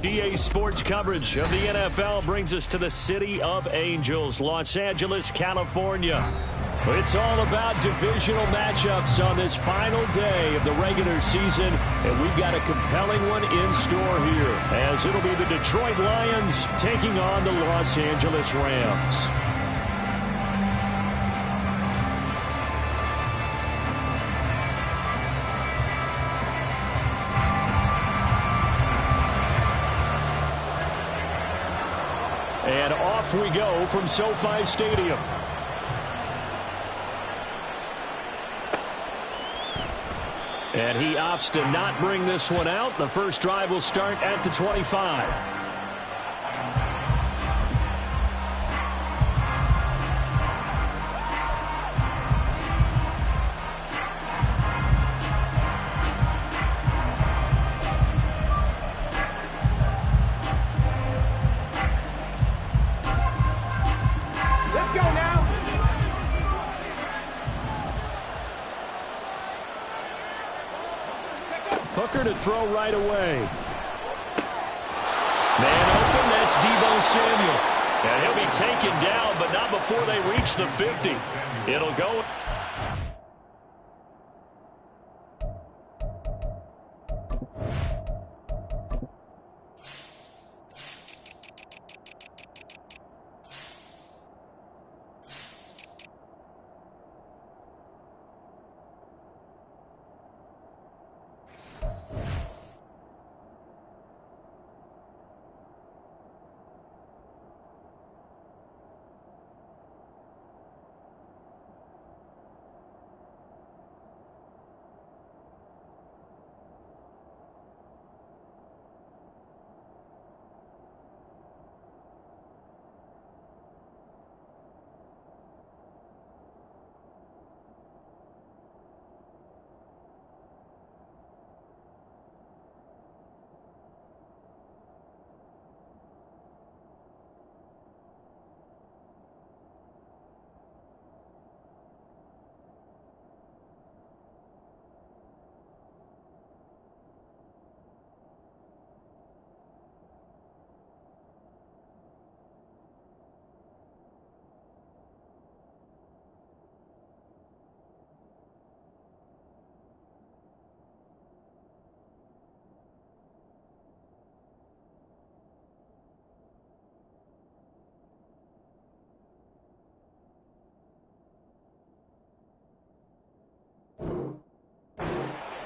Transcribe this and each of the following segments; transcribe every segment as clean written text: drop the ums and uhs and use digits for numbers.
EA Sports coverage of the NFL brings us to the City of Angels, Los Angeles, California. It's all about divisional matchups on this final day of the regular season, and we've got a compelling one in store here, as it'll be the Detroit Lions taking on the Los Angeles Rams. And off we go from SoFi Stadium. And he opts to not bring this one out. The first drive will start at the 25. Hooker to throw right away. Man open, that's Deebo Samuel. And he'll be taken down, but not before they reach the 50. It'll go.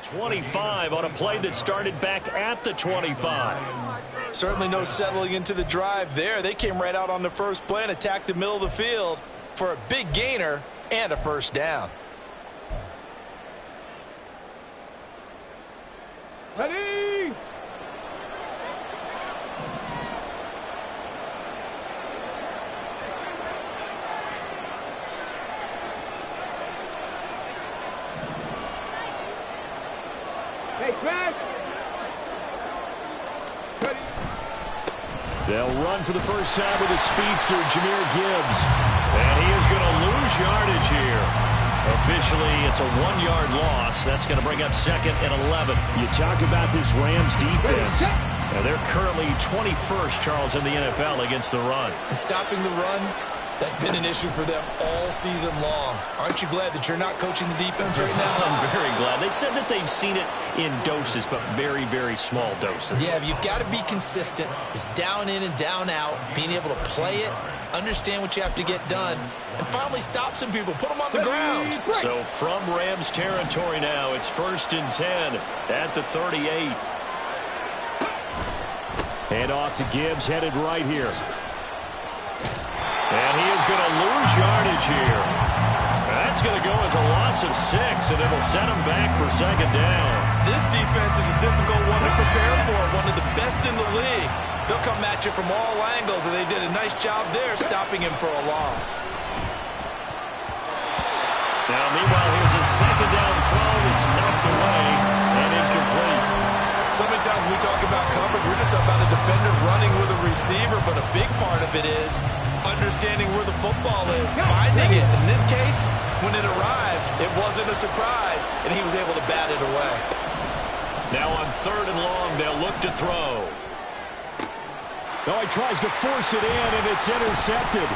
.25 on a play that started back at the 25. Certainly no settling into the drive there. They came right out on the first play and attacked the middle of the field for a big gainer and a first down. Ready? They'll run for the first time with the speedster, Jahmyr Gibbs. And he is going to lose yardage here. Officially, it's a 1-yard loss. That's going to bring up second and 11. You talk about this Rams defense. They're currently 21st, Charles, in the NFL against the run. And stopping the run, that's been an issue for them all season long. Aren't you glad that you're not coaching the defense right now? I'm very glad. They said that they've seen it in doses, but very, very small doses. Yeah, you've got to be consistent. It's down in and down out, being able to play it, understand what you have to get done, and finally stop some people, put them on the ground. So from Rams territory now, it's 1st and 10 at the 38. Hand off to Gibbs, headed right here. And he is going to lose yardage here. That's going to go as a loss of 6, and it'll set him back for second down. This defense is a difficult one to prepare for, one of the best in the league. They'll come at you from all angles, and they did a nice job there stopping him for a loss. Now, meanwhile, here's a second down throw. It's knocked away and incomplete. So many times when we talk about coverage, we're just about a defender running with a receiver, but a big part of it is understanding where the football is, finding it. In this case, when it arrived, it wasn't a surprise, and he was able to bat it away. Now on 3rd and long, they'll look to throw. No, he tries to force it in, and it's intercepted.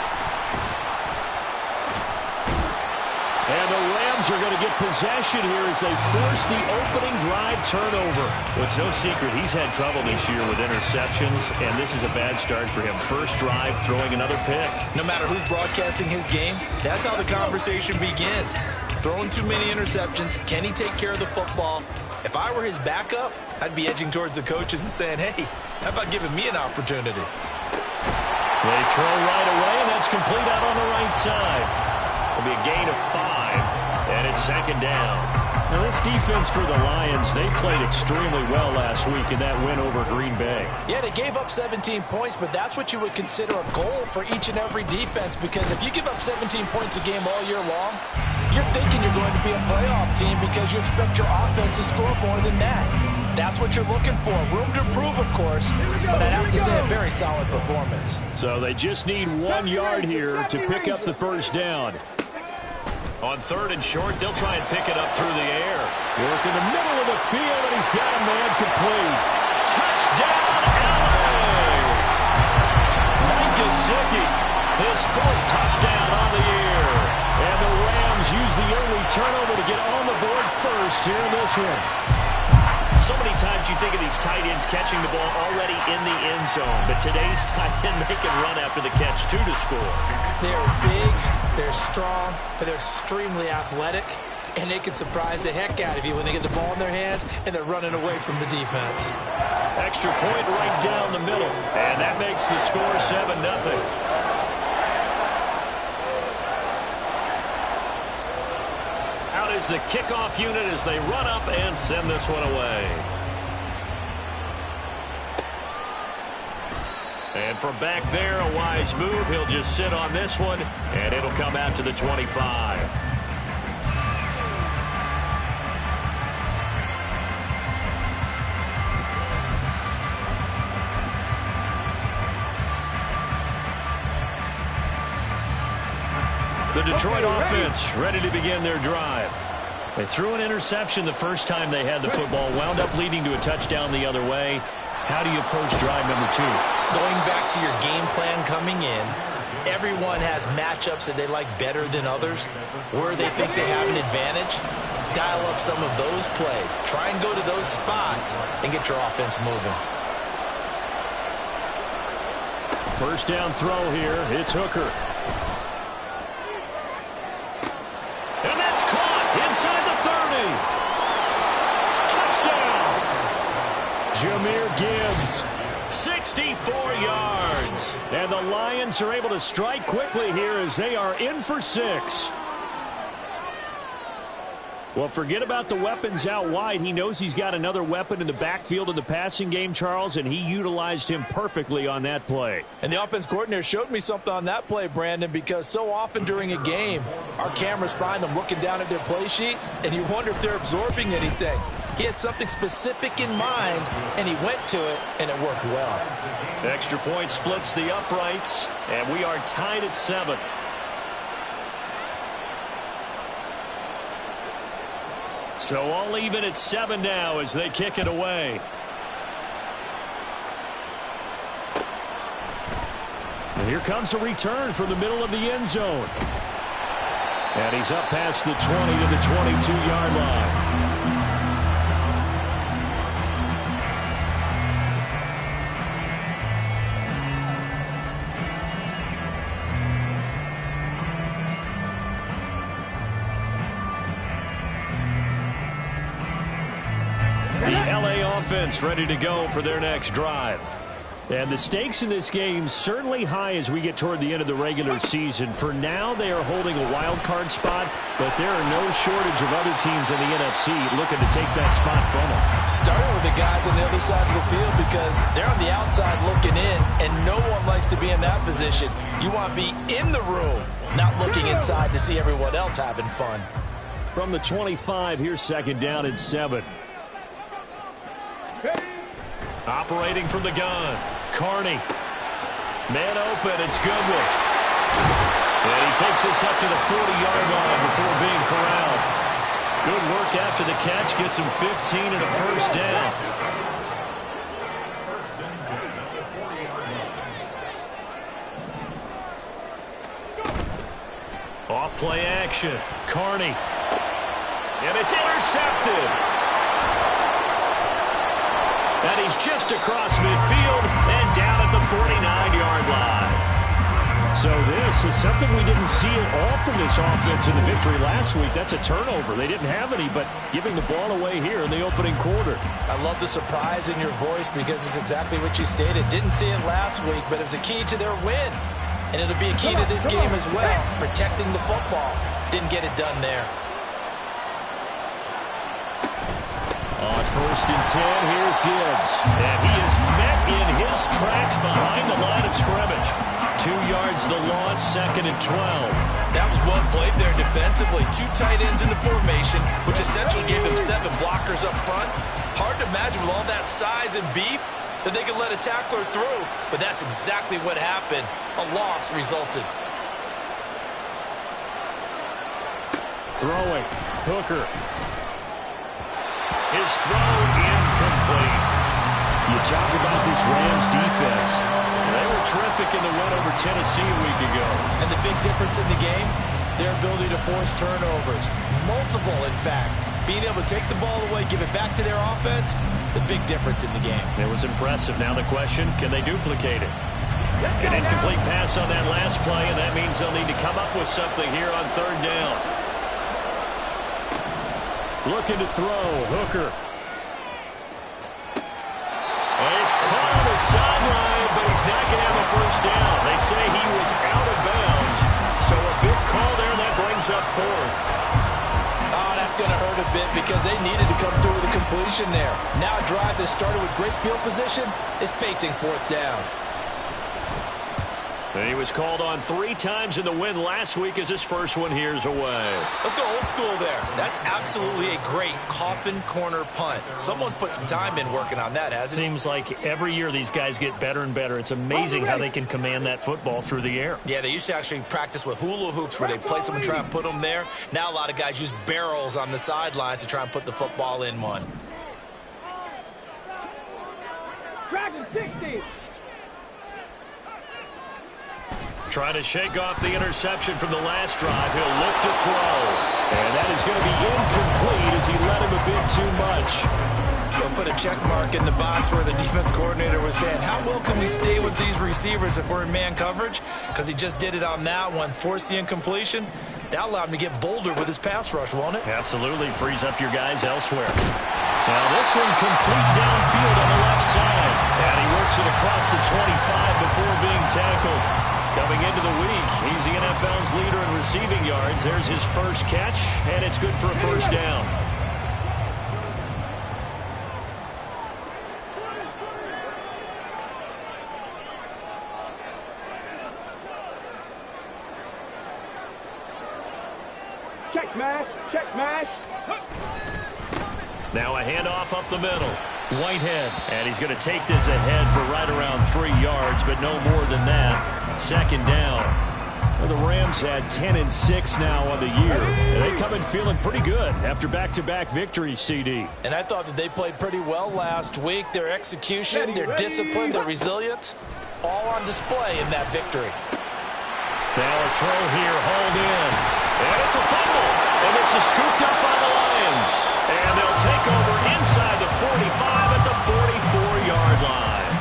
And the Rams are going to get possession here as they force the opening drive turnover. Well, it's no secret he's had trouble this year with interceptions, and this is a bad start for him. First drive, throwing another pick. No matter who's broadcasting his game, that's how the conversation begins. Throwing too many interceptions. Can he take care of the football? If I were his backup, I'd be edging towards the coaches and saying, hey, how about giving me an opportunity? They throw right away, and that's complete out on the right side. It'll be a gain of 5, and it's second down. Now, this defense for the Lions, they played extremely well last week in that win over Green Bay. Yeah, they gave up 17 points, but that's what you would consider a goal for each and every defense, because if you give up 17 points a game all year long, you're thinking you're going to be a playoff team because you expect your offense to score more than that. That's what you're looking for. Room to improve, of course, but I'd have to say a very solid performance. So they just need 1 yard here to pick up the first down. On third and short, they'll try and pick it up through the air. Work in the middle of the field, and he's got a man complete. Touchdown, LA! Mike Gesicki, his 4th touchdown on the year. And the Rams use the early turnover to get on the board first here in this one. So many times you think of these tight ends catching the ball already in the end zone, but today's tight end make it run after the catch, too, to score. They're big, they're strong, they're extremely athletic, and they can surprise the heck out of you when they get the ball in their hands and they're running away from the defense. Extra point right down the middle, and that makes the score 7-0. Out is the kickoff unit as they run up and send this one away. And from back there, a wise move. He'll just sit on this one, and it'll come out to the 25. The Detroit offense ready to begin their drive. They threw an interception the first time they had the football, wound up leading to a touchdown the other way. How do you approach drive number 2? Going back to your game plan coming in, everyone has matchups that they like better than others. Where they think they have an advantage, dial up some of those plays. Try and go to those spots and get your offense moving. First down throw here. It's Hooker. And that's caught inside the 30. Touchdown. Jahmyr Gibbs. 64 yards. And the Lions are able to strike quickly here as they are in for 6. Well, forget about the weapons out wide. He knows he's got another weapon in the backfield in the passing game, Charles, and he utilized him perfectly on that play. And the offense coordinator showed me something on that play, Brandon, because so often during a game, our cameras find them looking down at their play sheets, and you wonder if they're absorbing anything. He had something specific in mind, and he went to it, and it worked well. Extra point splits the uprights, and we are tied at 7. So all even at 7 now as they kick it away. And here comes a return from the middle of the end zone. And he's up past the 20 to the 22-yard line. The LA offense ready to go for their next drive. And the stakes in this game certainly high as we get toward the end of the regular season. For now, they are holding a wild card spot, but there are no shortage of other teams in the NFC looking to take that spot from them. Starting with the guys on the other side of the field because they're on the outside looking in, and no one likes to be in that position. You want to be in the room, not looking inside to see everyone else having fun. From the 25, here's second down and 7. Operating from the gun. Carney. Man open. It's Goodwin. And he takes us up to the 40-yard line before being corralled. Good work after the catch. Gets him 15 and a first down. Off play action. Carney. And it's intercepted. And he's just across midfield and down at the 49-yard line. So this is something we didn't see at all from this offense in the victory last week. That's a turnover. They didn't have any, but giving the ball away here in the opening quarter. I love the surprise in your voice because it's exactly what you stated. Didn't see it last week, but it was a key to their win. And it'll be a key to this game as well, protecting the football. Didn't get it done there. On 1st and 10, here's Gibbs. And he is met in his tracks behind the line of scrimmage. 2 yards the loss, 2nd and 12. That was well played there defensively. 2 tight ends in the formation, which essentially gave them 7 blockers up front. Hard to imagine with all that size and beef that they could let a tackler through, but that's exactly what happened. A loss resulted. Throwing. Hooker. His throw incomplete. You talk about this Rams defense. They were terrific in the win over Tennessee a week ago. And the big difference in the game, their ability to force turnovers. Multiple, in fact. Being able to take the ball away, give it back to their offense, the big difference in the game. It was impressive. Now the question, can they duplicate it? An incomplete pass on that last play, and that means they'll need to come up with something here on 3rd down. Looking to throw. Hooker. And he's caught on the sideline, but he's not going to have a 1st down. They say he was out of bounds. So a big call there, that brings up 4th. Oh, that's going to hurt a bit because they needed to come through with a completion there. Now a drive that started with great field position is facing 4th down. And he was called on 3 times in the win last week as his first one here's away. Let's go old school there. That's absolutely a great coffin corner punt. Someone's put some time in working on that, hasn't it? Seems like every year these guys get better and better. It's amazing how they can command that football through the air. Yeah, they used to actually practice with hula hoops where they place them and try and put them there. Now a lot of guys use barrels on the sidelines to try and put the football in one. Dragon 60. Trying to shake off the interception from the last drive. He'll look to throw. And that is going to be incomplete as he let him a bit too much. He'll put a check mark in the box where the defense coordinator was saying, how well can we stay with these receivers if we're in man coverage? Because he just did it on that one, forced the incompletion. That allowed him to get bolder with his pass rush, won't it? Absolutely. Frees up your guys elsewhere. Now this one complete downfield on the left side. And he works it across the 25 before being tackled. Coming into the week, he's the NFL's leader in receiving yards. There's his first catch, and it's good for a 1st down. Check smash. Check smash. Now a handoff up the middle. Whitehead, and he's going to take this ahead for right around 3 yards, but no more than that. 2nd down. Well, the Rams had 10 and 6 now on the year. And they come in feeling pretty good after back-to-back victories, CD. And I thought that they played pretty well last week. Their execution, their discipline, their resilience, all on display in that victory. Now a throw here, hauled in. And it's a fumble. And this is scooped up by the Lions. And they'll take over inside the 45 at the 44-yard line.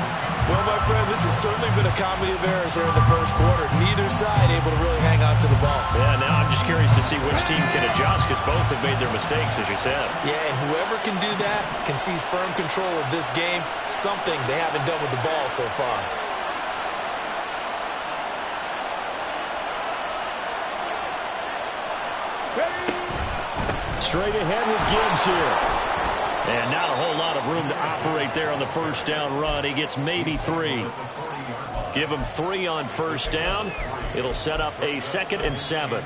Well, my friend, this has certainly been a comedy of errors here in the 1st quarter. Neither side able to really hang on to the ball. Yeah, now I'm just curious to see which team can adjust because both have made their mistakes, as you said. Yeah, and whoever can do that can seize firm control of this game, something they haven't done with the ball so far. Straight ahead with Gibbs here. And not a whole lot of room to operate there on the 1st down run. He gets maybe 3. Give him 3 on 1st down. It'll set up a 2nd and 7.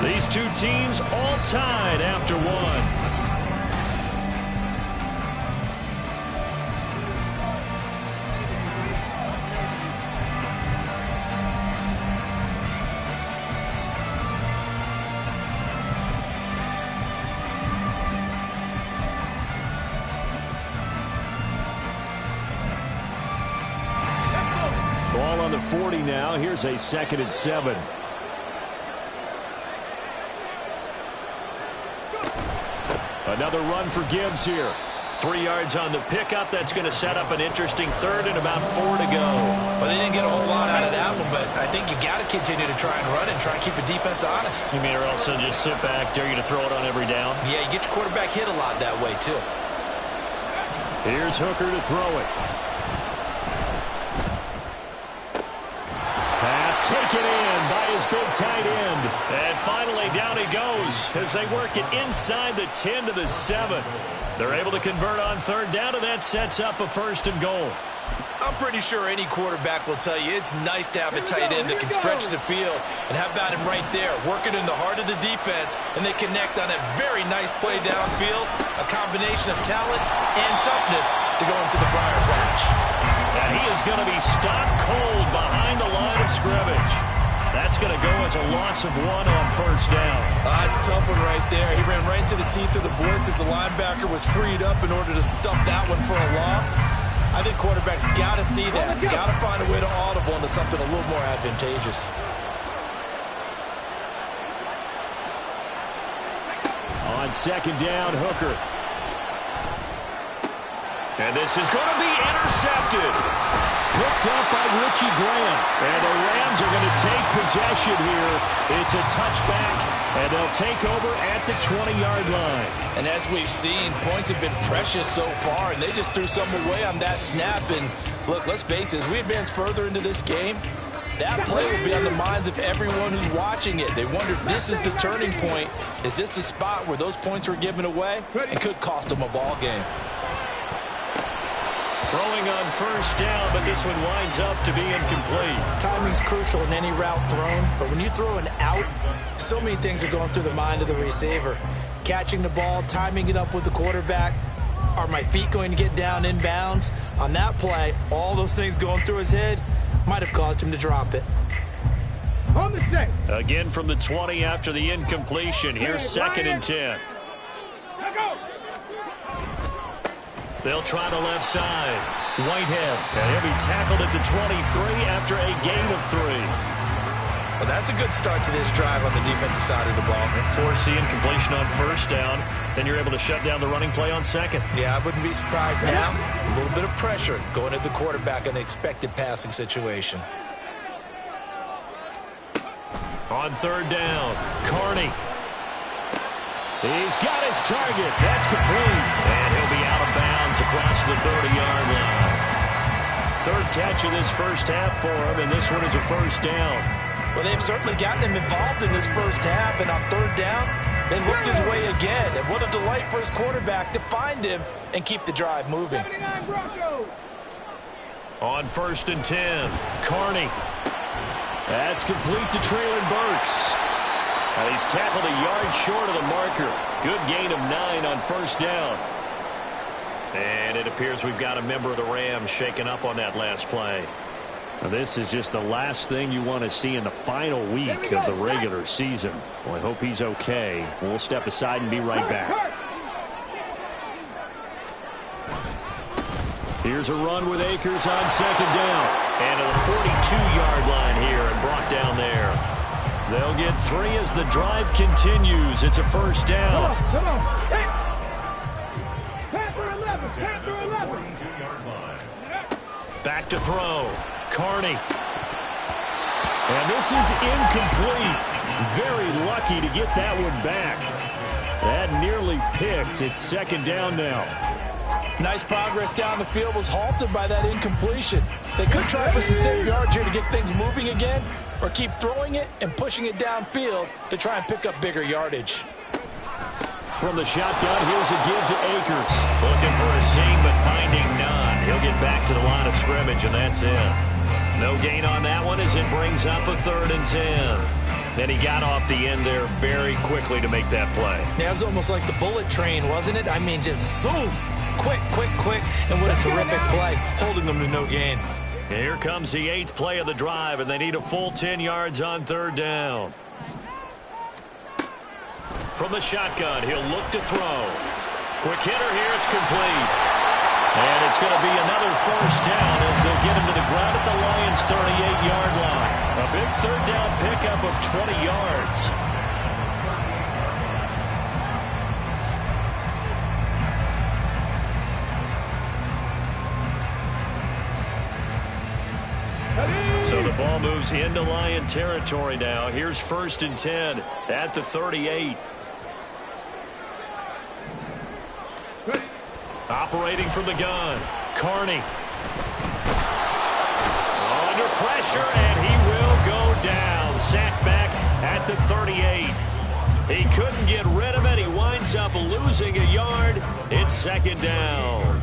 These two teams all tied after 1. 40 now. Here's a 2nd and 7. Another run for Gibbs here. 3 yards on the pickup. That's going to set up an interesting 3rd and about 4 to go. Well, they didn't get a whole lot out of that one, but I think you got to continue to try and run and try and keep the defense honest. You mean or else they'll just sit back, dare you to throw it on every down? Yeah, you get your quarterback hit a lot that way, too. Here's Hooker to throw it. Pass taken in by his big tight end. And finally down he goes as they work it inside the 10 to the 7. They're able to convert on 3rd down, and that sets up a 1st and goal. I'm pretty sure any quarterback will tell you it's nice to have a tight end that can stretch the field. And how about him right there, working in the heart of the defense, and they connect on a very nice play downfield, a combination of talent and toughness to go into the briar patch. And he is going to be stopped cold behind the line of scrimmage. That's going to go as a loss of 1 on 1st down. That's a tough one right there. He ran right into the teeth of the blitz as the linebacker was freed up in order to stop that one for a loss. I think quarterbacks got to see that. Got to find a way to audible into something a little more advantageous. On 2nd down, Hooker. And this is going to be intercepted. Picked up by Richie Graham. And the Rams are going to take possession here. It's a touchback, and they'll take over at the 20-yard line. And as we've seen, points have been precious so far, and they just threw some away on that snap. And look, let's face it, as we advance further into this game, that play will be on the minds of everyone who's watching it. They wonder if this is the turning point. Is this the spot where those points were given away? It could cost them a ball game. Throwing on 1st down, but this one winds up to be incomplete. Timing's crucial in any route thrown, but when you throw an out, so many things are going through the mind of the receiver. Catching the ball, timing it up with the quarterback. Are my feet going to get down in bounds? On that play, all those things going through his head might have caused him to drop it. On the stick. Again from the 20 after the incompletion. Here's 2nd and 10. Let go. They'll try the left side. Whitehead. And he'll be tackled at the 23 after a gain of 3. Well, that's a good start to this drive on the defensive side of the ball. Force the incompletion on 1st down. Then you're able to shut down the running play on 2nd. Yeah, I wouldn't be surprised now. A little bit of pressure going at the quarterback in the expected passing situation. On 3rd down, Carney. He's got his target. That's complete. And he'll be out of bounds across the 30-yard line. 3rd catch of this 1st half for him, and this one is a 1st down. Well, they've certainly gotten him involved in this 1st half, and on 3rd down, they looked his way again. And what a delight for his quarterback to find him and keep the drive moving. On 1st and 10, Carney. That's complete to Traylon Burks. And he's tackled a yard short of the marker. Good gain of 9 on 1st down. And it appears we've got a member of the Rams shaken up on that last play. Now, this is just the last thing you want to see in the final week of the regular season. Well, I hope he's okay. We'll step aside and be right back. Here's a run with Akers on 2nd down. And to the 42-yard line here and brought down there. They'll get 3 as the drive continues. It's a 1st down. Come on. Panther 11. Panther 11. Back to throw. Carney. And this is incomplete. Very lucky to get that one back. That nearly picked. It's 2nd down now. Nice progress down the field was halted by that incompletion. They could try for some safe yards here to get things moving again, or keep throwing it and pushing it downfield to try and pick up bigger yardage. From the shotgun, here's a give to Akers. Looking for a seam, but finding none. He'll get back to the line of scrimmage, and that's it. No gain on that one as it brings up a 3rd and 10. And he got off the end there very quickly to make that play. Yeah, it was almost like the bullet train, wasn't it? I mean, just zoom. Quick, quick, quick. And what a terrific play, holding them to no gain. Here comes the 8th play of the drive, and they need a full 10 yards on 3rd down. From the shotgun, he'll look to throw. Quick hitter here, it's complete. And it's going to be another first down as they'll get him to the ground at the Lions' 38-yard line. A big third down pickup of 20 yards. So the ball moves into Lion territory now. Here's 1st and 10 at the 38. Operating from the gun, Carney. Under pressure, and he will go down. Sacked back at the 38. He couldn't get rid of it. He winds up losing a yard. It's 2nd down.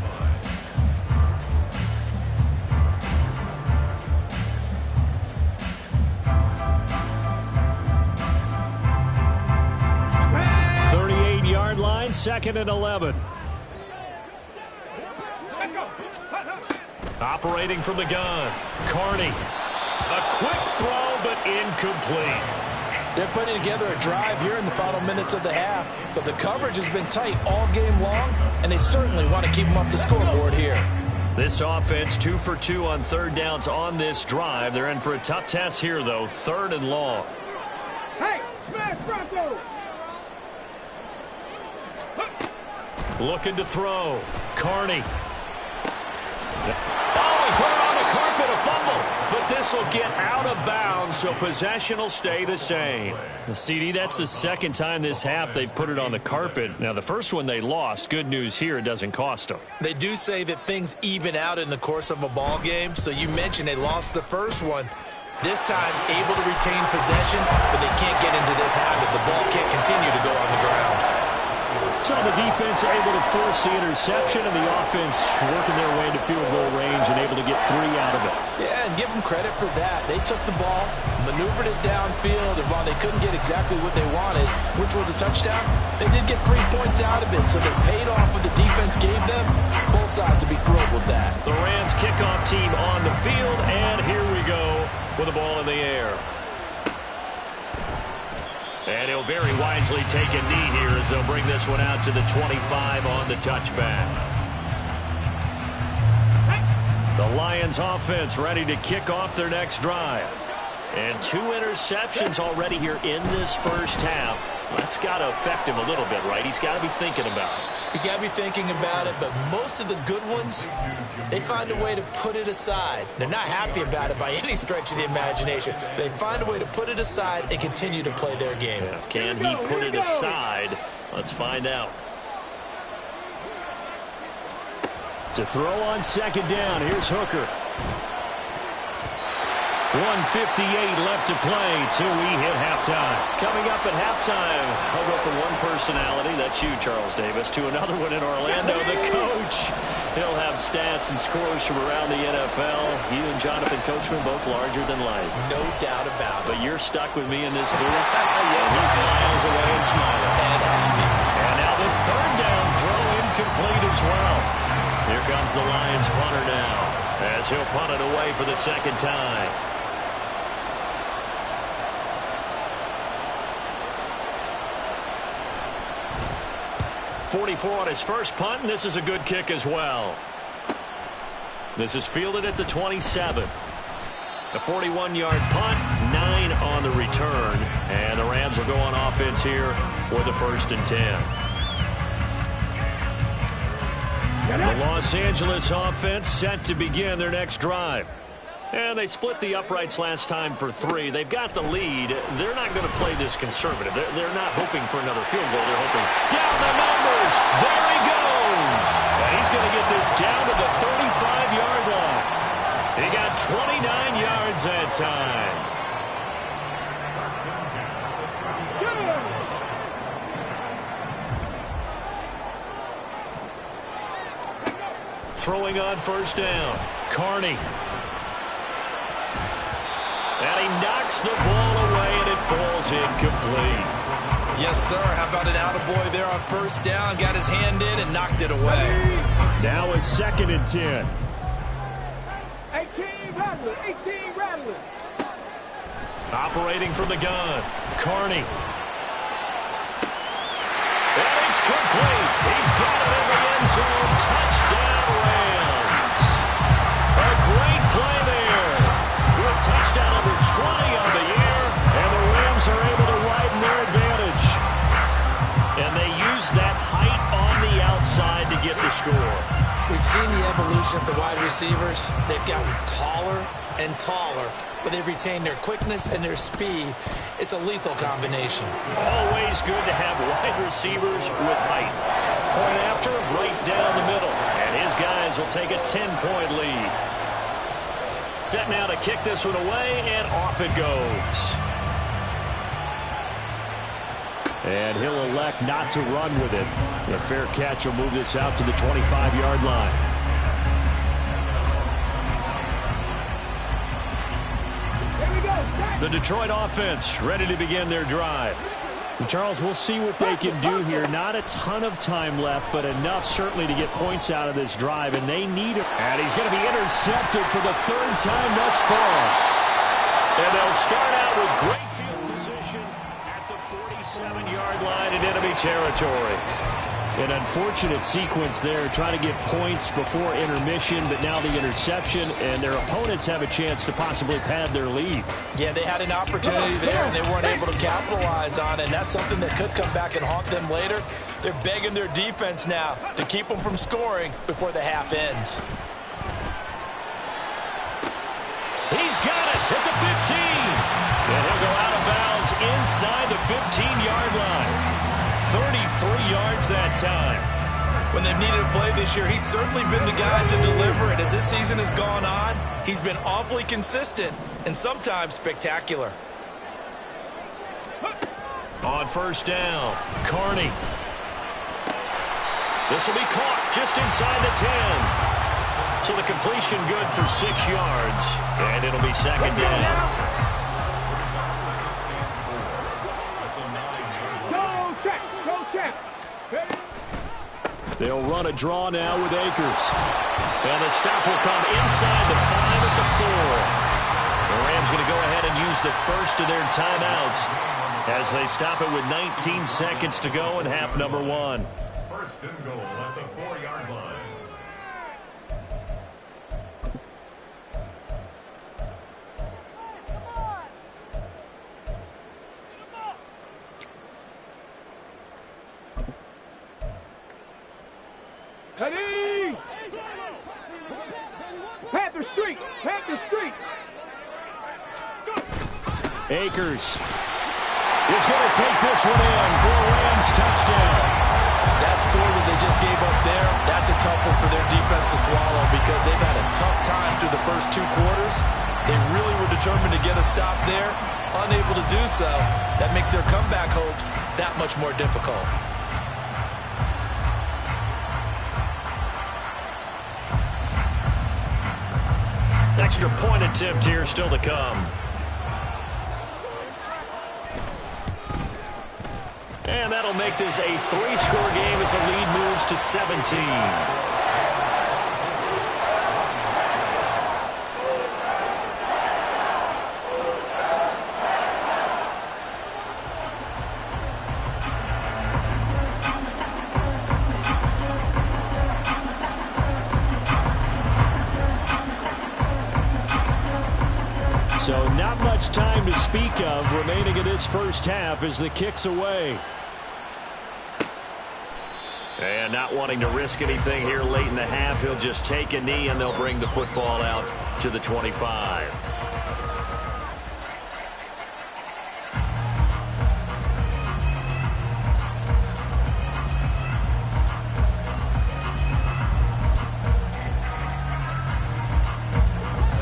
Line, 2nd and 11. Operating from the gun, Carney. A quick throw, but incomplete. They're putting together a drive here in the final minutes of the half, but the coverage has been tight all game long, and they certainly want to keep them up the scoreboard here. This offense 2 for 2 on 3rd downs on this drive. They're in for a tough test here, though. 3rd and long. Hey, smash Bronco! Looking to throw. Carney. Oh, he put it on the carpet, a fumble. But this will get out of bounds, so possession will stay the same. CD, that's the 2nd time this half they've put it on the carpet. Now, the first one they lost. Good news here, it doesn't cost them. They do say that things even out in the course of a ball game. So you mentioned they lost the first one. This time, able to retain possession, but they can't get into this habit. The ball can't continue to go on the ground. So the defense able to force the interception, and the offense working their way into field goal range and able to get 3 out of it. Yeah, and give them credit for that. They took the ball, maneuvered it downfield, and while they couldn't get exactly what they wanted, which was a touchdown, they did get 3 points out of it, so they paid off what the defense gave them. Both sides to be thrilled with that. The Rams kickoff team on the field, and here we go with the ball in the air. And he'll very wisely take a knee here as they'll bring this one out to the 25 on the touchback. The Lions offense ready to kick off their next drive. And 2 interceptions already here in this first half. That's got to affect him a little bit, right? He's got to be thinking about it. He's got to be thinking about it, but most of the good ones, they find a way to put it aside. They're not happy about it by any stretch of the imagination. They find a way to put it aside and continue to play their game. Yeah. Can he put it aside? Let's find out. To throw on 2nd down, here's Hooker. 1:58 left to play till we hit halftime. Coming up at halftime, I'll go from one personality, that's you, Charles Davis, to another one in Orlando, the coach. He'll have stats and scores from around the NFL. You and Jonathan Coachman both larger than life. No doubt about it. But you're stuck with me in this booth. Yes, he's miles away and smiling. And happy. And now the 3rd down throw incomplete as well. Here comes the Lions punter now, as he'll punt it away for the 2nd time. 44 on his first punt, and this is a good kick as well. This is fielded at the 27. A 41-yard punt, 9 on the return, and the Rams will go on offense here with a 1st and 10. The Los Angeles offense set to begin their next drive. And they split the uprights last time for 3. They've got the lead. They're not going to play this conservative. They're not hoping for another field goal. They're hoping down the numbers. There he goes. And he's going to get this down to the 35-yard line. He got 29 yards that time. Throwing on 1st down. Carney. And he knocks the ball away, and it falls incomplete. Yes, sir. How about an attaboy there on 1st down? Got his hand in and knocked it away. Now a 2nd and 10. 18 Rattler, 18 Rattler. Operating from the gun, Carney. And it's complete. He's got it in the end zone. Touchdown, Rams. on the year, and the Rams are able to widen their advantage. And they use that height on the outside to get the score. We've seen the evolution of the wide receivers. They've gotten taller and taller, but they've retained their quickness and their speed. It's a lethal combination. Always good to have wide receivers with height. Point after, right down the middle. And his guys will take a 10-point lead. Set now to kick this one away, and off it goes. And he'll elect not to run with it. A fair catch will move this out to the 25-yard line. The Detroit offense ready to begin their drive. And Charles, we'll see what they can do here. Not a ton of time left, but enough certainly to get points out of this drive, and they need it. And he's going to be intercepted for the third time thus far. And they'll start out with great field position at the 47-yard line in enemy territory. An unfortunate sequence there, trying to get points before intermission, but now the interception, and their opponents have a chance to possibly pad their lead. Yeah, they had an opportunity there, and they weren't able to capitalize on it, and that's something that could come back and haunt them later. They're begging their defense now to keep them from scoring before the half ends. He's got it at the 15. And he'll go out of bounds inside the 15-yard line. 33 yards that time. When they've needed a play this year, he's certainly been the guy to deliver it. As this season has gone on, he's been awfully consistent and sometimes spectacular. On first down, Carney. This will be caught just inside the 10. So the completion good for 6 yards, and it'll be second down. They'll run a draw now with Akers. And the stop will come inside the 5 at the 4. The Rams going to go ahead and use the first of their timeouts as they stop it with 19 seconds to go in half number 1. First and goal at the 4-yard line. Heading! Panther Street! Panther Street! Akers is going to take this one in for a Rams touchdown. That score that they just gave up there, that's a tough one for their defense to swallow because they've had a tough time through the first 2 quarters. They really were determined to get a stop there, unable to do so. That makes their comeback hopes that much more difficult. Extra point attempt here still to come. And that'll make this a 3-score game as the lead moves to 17. So not much time to speak of remaining in this first half as the kick's away. And not wanting to risk anything here late in the half, he'll just take a knee and they'll bring the football out to the 25.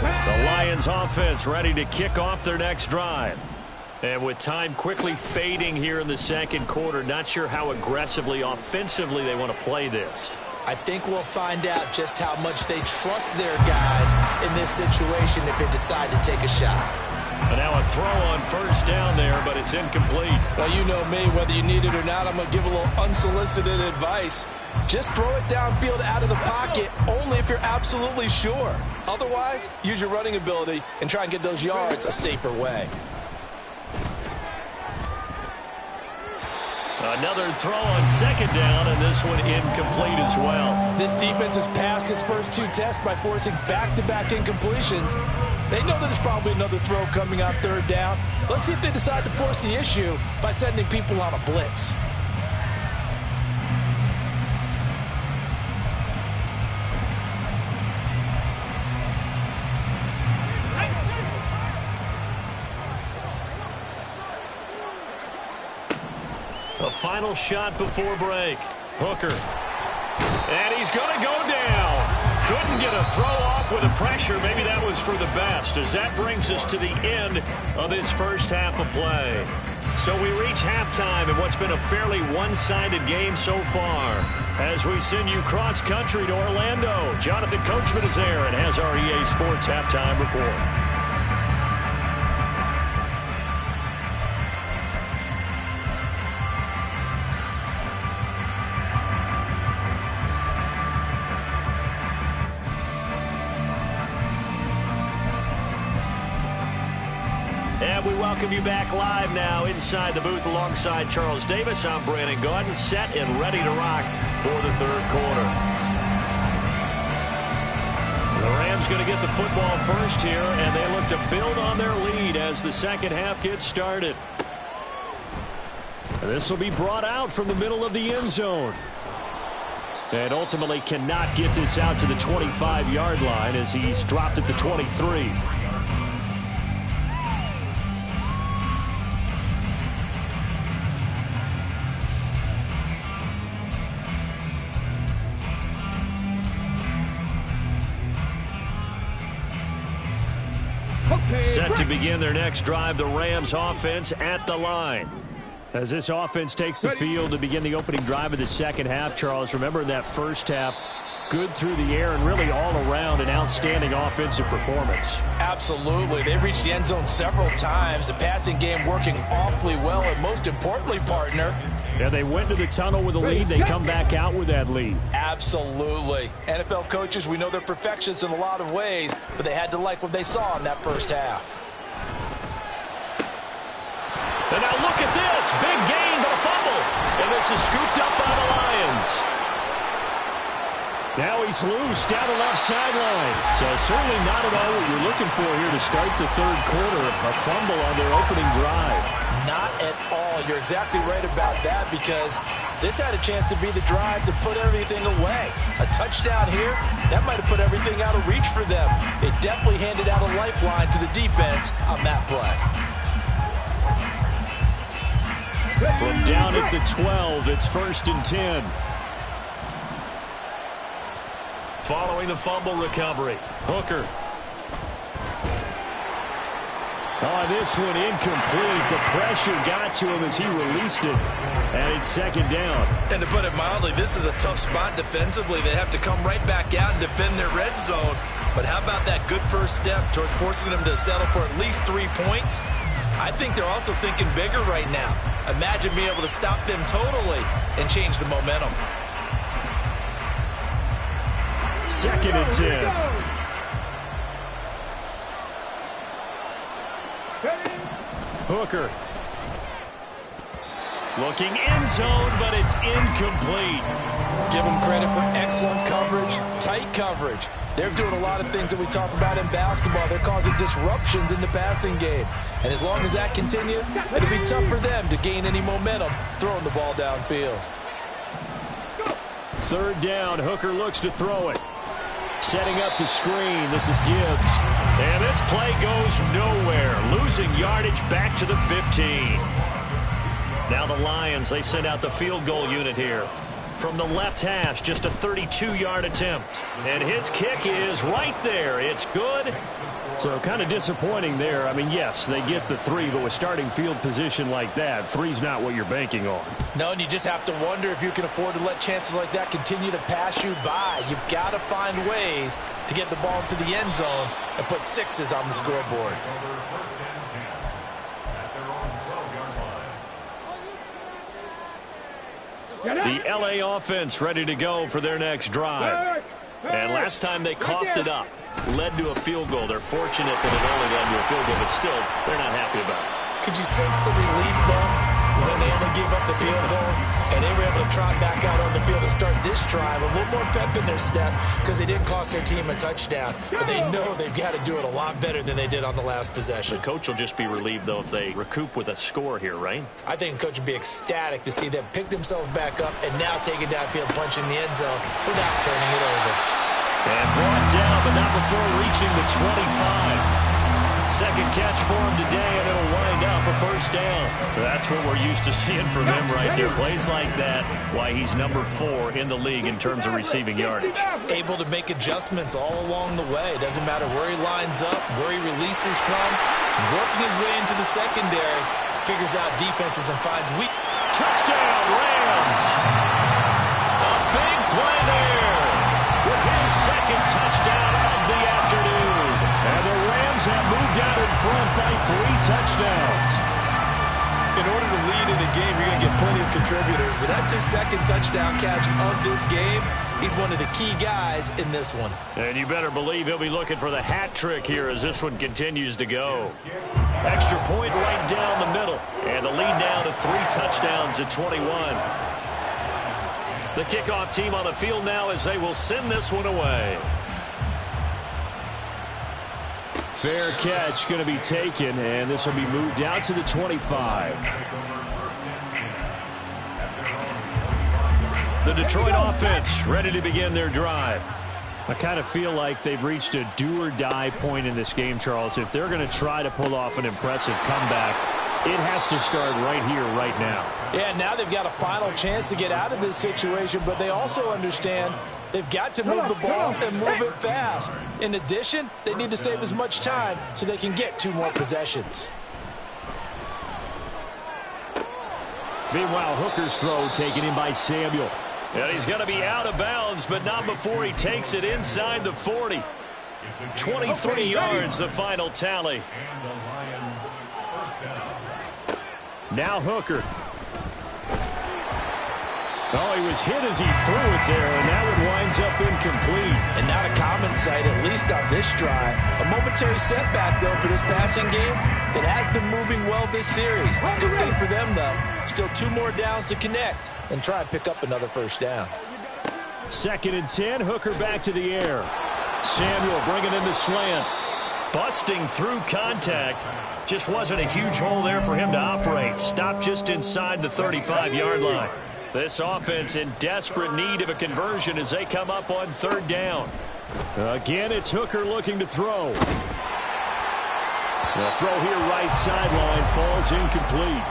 The Lions offense ready to kick off their next drive. And with time quickly fading here in the second quarter, not sure how aggressively, offensively they want to play this. I think we'll find out just how much they trust their guys in this situation if they decide to take a shot. And now a throw on first down there, but it's incomplete. Well, you know me, whether you need it or not, I'm going to give a little unsolicited advice. Just throw it downfield out of the pocket only if you're absolutely sure. Otherwise, use your running ability and try and get those yards a safer way. Another throw on second down, and this one incomplete as well. This defense has passed its first 2 tests by forcing back-to-back incompletions. They know there's probably another throw coming on third down. Let's see if they decide to force the issue by sending people on a blitz. A final shot before break. Hooker. And he's going to go down. Couldn't get a throw off with the pressure. Maybe that was for the best, as that brings us to the end of this first half of play. So we reach halftime in what's been a fairly one-sided game so far. As we send you cross-country to Orlando, Jonathan Coachman is there and has our EA Sports halftime report. And we welcome you back live now inside the booth alongside Charles Davis. I'm Brandon Gaudin, set and ready to rock for the third quarter. The Rams going to get the football first here, and they look to build on their lead as the second half gets started. This will be brought out from the middle of the end zone. And ultimately cannot get this out to the 25-yard line as he's dropped at the 23. Set to begin their next drive, the Rams offense at the line. As this offense takes the field to begin the opening drive of the second half, Charles, remember in that first half, good through the air and really all around an outstanding offensive performance. Absolutely. They reached the end zone several times. The passing game working awfully well, and most importantly, partner, yeah, they went to the tunnel with a lead. They come back out with that lead. Absolutely. NFL coaches, we know they're perfectionists in a lot of ways, but they had to like what they saw in that first half. And now look at this. Big gain, but a fumble. And this is scooped up by the Lions. Now he's loose down the left sideline. So certainly not at all what you're looking for here to start the third quarter. A fumble on their opening drive. Not at all. You're exactly right about that, because this had a chance to be the drive to put everything away. A touchdown here, that might have put everything out of reach for them. They definitely handed out a lifeline to the defense on that play. From down at the 12, it's 1st and 10. Following the fumble recovery, Hooker. Oh, this one incomplete. The pressure got to him as he released it. And it's second down. And to put it mildly, this is a tough spot defensively. They have to come right back out and defend their red zone. But how about that good first step towards forcing them to settle for at least 3 points? I think they're also thinking bigger right now. Imagine being able to stop them totally and change the momentum. Second and 10. Hooker. Looking end zone, but it's incomplete. Give them credit for excellent coverage, tight coverage. They're doing a lot of things that we talk about in basketball. They're causing disruptions in the passing game. And as long as that continues, it'll be tough for them to gain any momentum throwing the ball downfield. Third down, Hooker looks to throw it. Setting up the screen, this is Gibbs. And this play goes nowhere. Losing yardage back to the 15. Now the Lions, they send out the field goal unit here. From the left hash, just a 32-yard attempt. And his kick is right there. It's good. So kind of disappointing there. I mean, yes, they get the 3, but with starting field position like that, 3's not what you're banking on. No, and you just have to wonder if you can afford to let chances like that continue to pass you by. You've got to find ways to get the ball into the end zone and put 6s on the scoreboard. The LA offense ready to go for their next drive. And last time they coughed it up, led to a field goal. They're fortunate that it only led to a field goal, but still, they're not happy about it. Could you sense the relief, though? when they only gave up the field goal, and they were able to trot back out on the field and start this drive. A little more pep in their step because they didn't cost their team a touchdown. But they know they've got to do it a lot better than they did on the last possession. The coach will just be relieved, though, if they recoup with a score here, right? I think the coach would be ecstatic to see them pick themselves back up and now take it downfield, punch in the end zone without turning it over. And brought down, but not before reaching the 25. Second catch for him today, and it'll wind up a first down. That's what we're used to seeing from him right there. Plays like that, why he's number 4 in the league in terms of receiving yardage. Able to make adjustments all along the way. Doesn't matter where he lines up, where he releases from. Working his way into the secondary. Figures out defenses and finds weak. Touchdown, Rams! A big play there with his second touchdown of the afternoon. And the Rams have moved out in front by 3 touchdowns. In order to lead in a game, you're going to get plenty of contributors, but that's his second touchdown catch of this game. He's one of the key guys in this one. And you better believe he'll be looking for the hat trick here as this one continues to go. Extra point right down the middle. And the lead down to 3 touchdowns at 21. The kickoff team on the field now as they will send this one away. Fair catch going to be taken, and this will be moved out to the 25. The Detroit offense ready to begin their drive. I kind of feel like they've reached a do-or-die point in this game, Charles. If they're going to try to pull off an impressive comeback, it has to start right here, right now. Yeah, now they've got a final chance to get out of this situation, but they also understand they've got to move the ball and move it fast. In addition, they need to save as much time so they can get 2 more possessions. Meanwhile, Hooker's throw taken in by Samuel. And he's going to be out of bounds, but not before he takes it inside the 40. 23 yards, the final tally. Now Hooker. Oh, he was hit as he threw it there, and that one winds up incomplete. And not a common sight, at least on this drive. A momentary setback, though, for this passing game. It has been moving well this series. Good thing for them, though. Still 2 more downs to connect and try and pick up another first down. 2nd and 10, Hooker back to the air. Samuel bringing in the slant. Busting through contact. Just wasn't a huge hole there for him to operate. Stopped just inside the 35-yard line. This offense in desperate need of a conversion as they come up on 3rd down. Again, it's Hooker looking to throw. The throw here right sideline falls incomplete.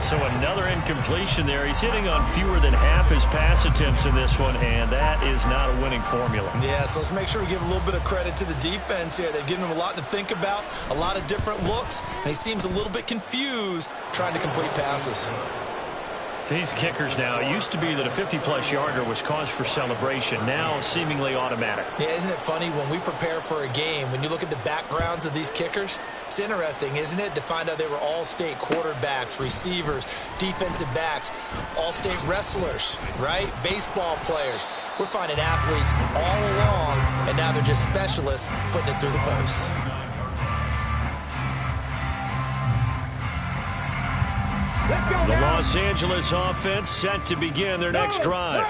So another incompletion there. He's hitting on fewer than half his pass attempts in this one, and that is not a winning formula. Yeah, so let's make sure we give a little bit of credit to the defense here. They've given him a lot to think about, a lot of different looks, and he seems a little bit confused trying to complete passes. These kickers now, it used to be that a 50-plus yarder was cause for celebration. Now seemingly automatic. Yeah, isn't it funny when we prepare for a game, when you look at the backgrounds of these kickers, it's interesting, isn't it, to find out they were all-state quarterbacks, receivers, defensive backs, all-state wrestlers, right? Baseball players. We're finding athletes all along, and now they're just specialists putting it through the posts. The Los Angeles offense set to begin their next drive.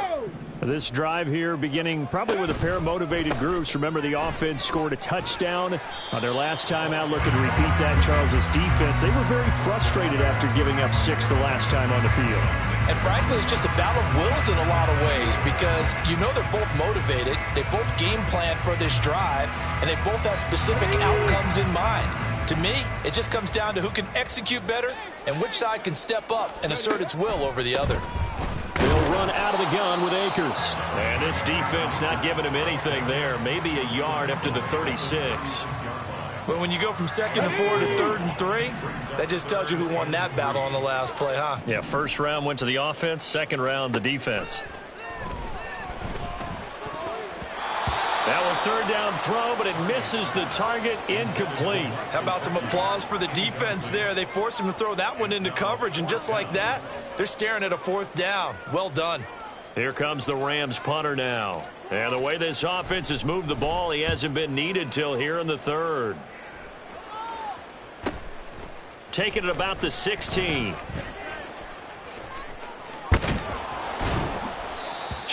This drive here beginning probably with a pair of motivated groups. Remember, the offense scored a touchdown on their last time out. Looking to repeat that in Charles's defense. They were very frustrated after giving up 6 the last time on the field. And frankly, it's just a battle of wills in a lot of ways because you know they're both motivated. They both game plan for this drive, and they both have specific outcomes in mind. To me, it just comes down to who can execute better and which side can step up and assert its will over the other. They'll run out of the gun with Akers. And this defense not giving him anything there. Maybe a yard up to the 36. Well, when you go from 2nd and 4 to 3rd and 3, that just tells you who won that battle on the last play, huh? Yeah, first round went to the offense, second round the defense. That one 3rd down throw, but it misses the target, incomplete. How about some applause for the defense there? They forced him to throw that one into coverage, and just like that, they're staring at a 4th down. Well done. Here comes the Rams punter now. And the way this offense has moved the ball, he hasn't been needed till here in the 3rd. Taking it about the 16.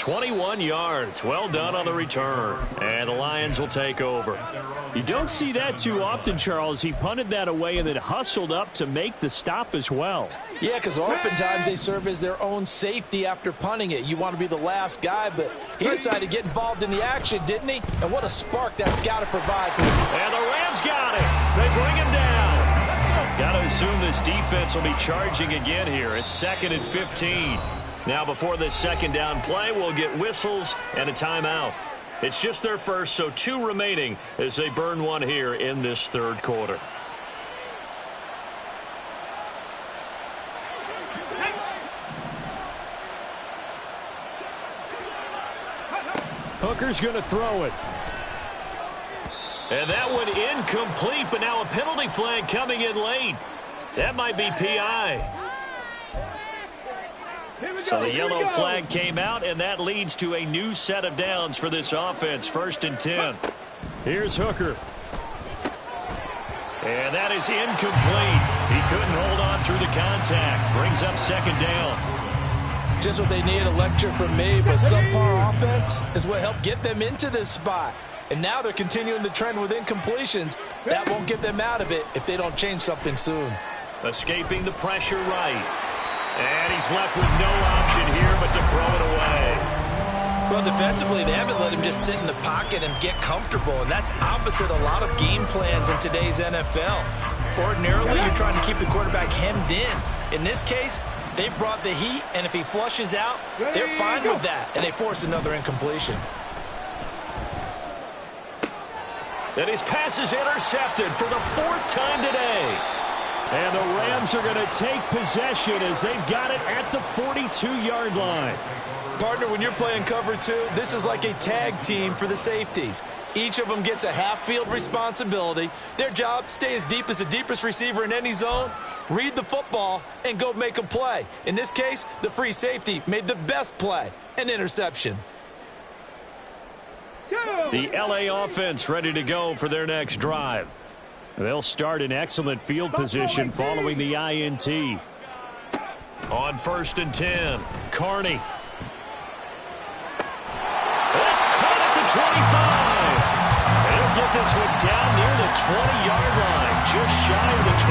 21 yards. Well done on the return. And the Lions will take over. You don't see that too often, Charles. He punted that away and then hustled up to make the stop as well. Yeah, because oftentimes they serve as their own safety after punting it. You want to be the last guy, but he decided to get involved in the action, didn't he? And what a spark that's got to provide for him. And the Rams got it. They bring him down. Got to assume this defense will be charging again here. It's 2nd and 15. Now before this second down play, we'll get whistles and a timeout. It's just their first, so 2 remaining as they burn one here in this third quarter. Hooker's going to throw it. And that one incomplete, but now a penalty flag coming in late. That might be PI. So the yellow flag came out, and that leads to a new set of downs for this offense. 1st and 10. Here's Hooker. And that is incomplete. He couldn't hold on through the contact. Brings up 2nd down. Just what they need, a lecture from me, but subpar offense is what helped get them into this spot. And now they're continuing the trend with incompletions. That won't get them out of it if they don't change something soon. Escaping the pressure right. And he's left with no option here but to throw it away. Well, defensively, they haven't let him just sit in the pocket and get comfortable, and that's opposite a lot of game plans in today's NFL. Ordinarily, you're trying to keep the quarterback hemmed in. In this case, they brought the heat, and if he flushes out, they're fine with that, and they force another incompletion. And his pass is intercepted for the 4th time today. And the Rams are going to take possession as they've got it at the 42-yard line. Partner, when you're playing cover 2, this is like a tag team for the safeties. Each of them gets a half-field responsibility. Their job, stay as deep as the deepest receiver in any zone, read the football, and go make a play. In this case, the free safety made the best play, an interception. The LA offense ready to go for their next drive. They'll start in excellent field position following the INT. On 1st and 10, Carney. That's caught at the 25. They'll get this one down near the 20-yard line, just shy of the 20.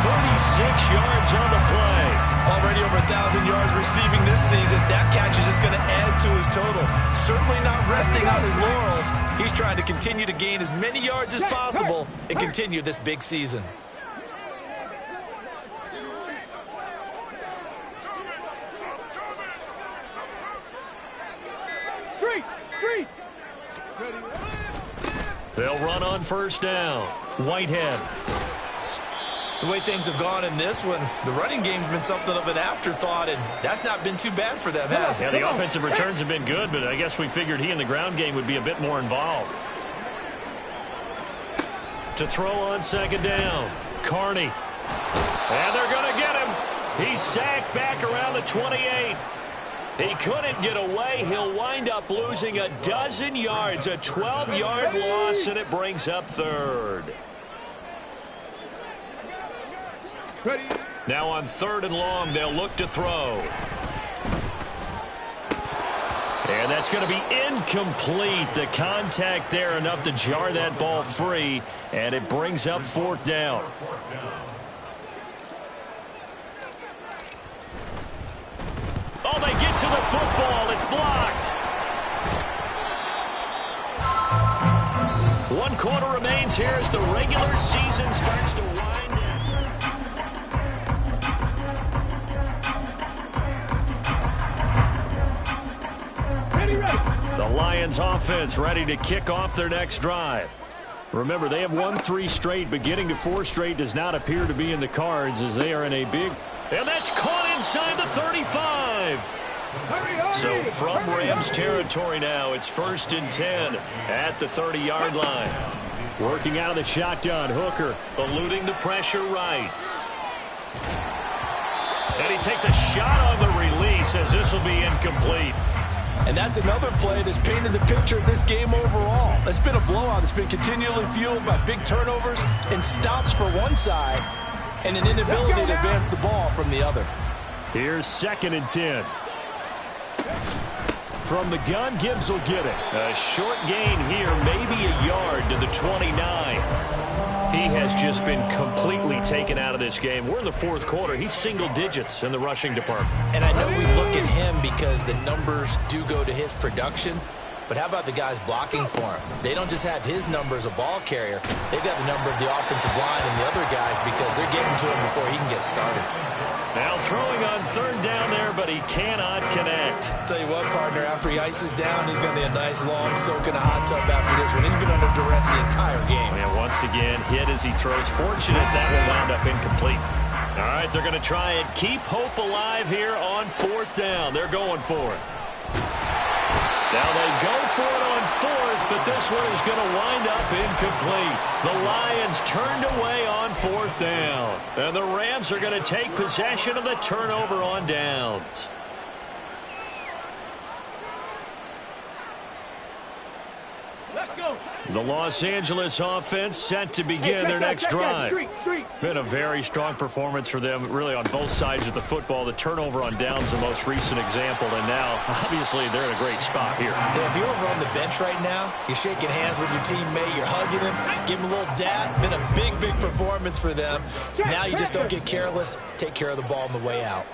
36 yards on the play. Already over 1,000 yards receiving this season. That catch is just going to add to his total. Certainly not resting on his laurels. He's trying to continue to gain as many yards as possible and continue this big season. They'll run on 1st down. Whitehead. The way things have gone in this one, the running game's been something of an afterthought, and that's not been too bad for them, has it? Yeah, the offensive returns have been good, but I guess we figured he in the ground game would be a bit more involved. To throw on 2nd down, Carney. And they're going to get him. He's sacked back around the 28. He couldn't get away. He'll wind up losing a dozen yards, a 12-yard loss, and it brings up 3rd. Now on 3rd and long, they'll look to throw. And that's going to be incomplete. The contact there enough to jar that ball free, and it brings up 4th down. Oh, they get to the football. It's blocked. 1 quarter remains here as the regular season starts to wind down. The Lions offense ready to kick off their next drive. Remember, they have won 3 straight, but getting to 4 straight does not appear to be in the cards as they are in a big... And that's caught inside the 35. So from Rams territory now, it's 1st and 10 at the 30-yard line. Working out of the shotgun, Hooker. Eluding the pressure right. And he takes a shot on the release as this will be incomplete. And that's another play that's painted the picture of this game overall. It's been a blowout. It's been continually fueled by big turnovers and stops for one side and an inability to advance the ball from the other. Here's 2nd and 10. From the gun, Gibbs will get it. A short gain here, maybe a yard to the 29. He has just been completely taken out of this game. We're in the fourth quarter. He's single digits in the rushing department. And I know we look at him because the numbers do go to his production. But how about the guys blocking for him? They don't just have his number as a ball carrier. They've got the number of the offensive line and the other guys because they're getting to him before he can get started. Now throwing on third down there, but he cannot connect. Tell you what, partner, after he ices down, he's going to be a nice long soak in a hot tub after this one. He's been under duress the entire game. And once again, hit as he throws. Fortunate that will wound up incomplete. All right, they're going to try and keep hope alive here on fourth down. They're going for it. Now they go for it on fourth, but this one is going to wind up incomplete. The Lions turned away on fourth down. And the Rams are going to take possession of the turnover on downs. Let's go. The Los Angeles offense set to begin their next drive. Been a very strong performance for them, really, on both sides of the football. The turnover on downs, the most recent example, and now, obviously, they're in a great spot here. Yeah, if you're over on the bench right now, you're shaking hands with your teammate, you're hugging him, give him a little dap. Been a big, big performance for them. Now you just don't get careless. Take care of the ball on the way out.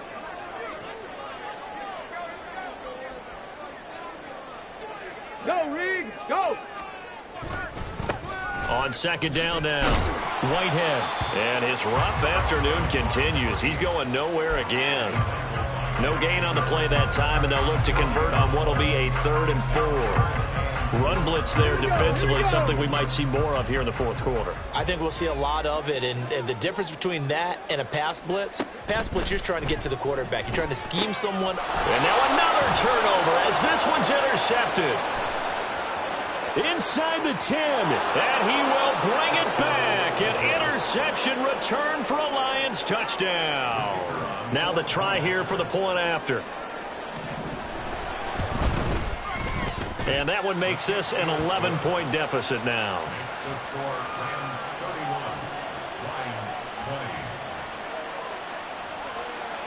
Go, Reed, go. On second down now, Whitehead. And his rough afternoon continues. He's going nowhere again. No gain on the play that time, and they'll look to convert on what will be a 3rd and 4. Run blitz there defensively, something we might see more of here in the fourth quarter. I think we'll see a lot of it, and the difference between that and a pass blitz, you're just trying to get to the quarterback. You're trying to scheme someone. And now another turnover as this one's intercepted. Inside the 10, and he will bring it back. An interception return for a Lions touchdown. Now the try here for the point after. And that one makes this an 11-point deficit now. The score, Rams 31, Lions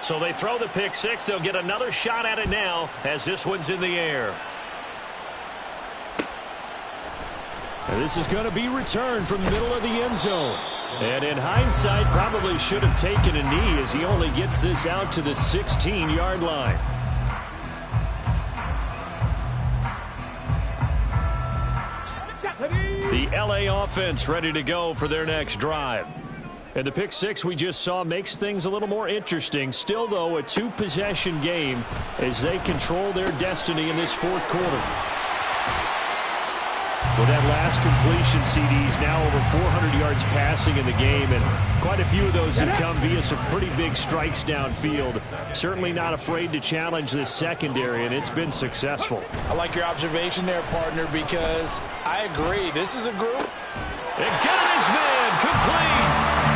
20. So they throw the pick six. They'll get another shot at it now as this one's in the air. And this is going to be returned from the middle of the end zone. And in hindsight, probably should have taken a knee as he only gets this out to the 16-yard line. The LA offense ready to go for their next drive. And the pick six we just saw makes things a little more interesting. Still, though, a two-possession game as they control their destiny in this fourth quarter. With that last completion, CD's now over 400 yards passing in the game, and quite a few of those have come via some pretty big strikes downfield. Certainly not afraid to challenge this secondary, and it's been successful. I like your observation there, partner, because I agree. This is a group. And got his man complete.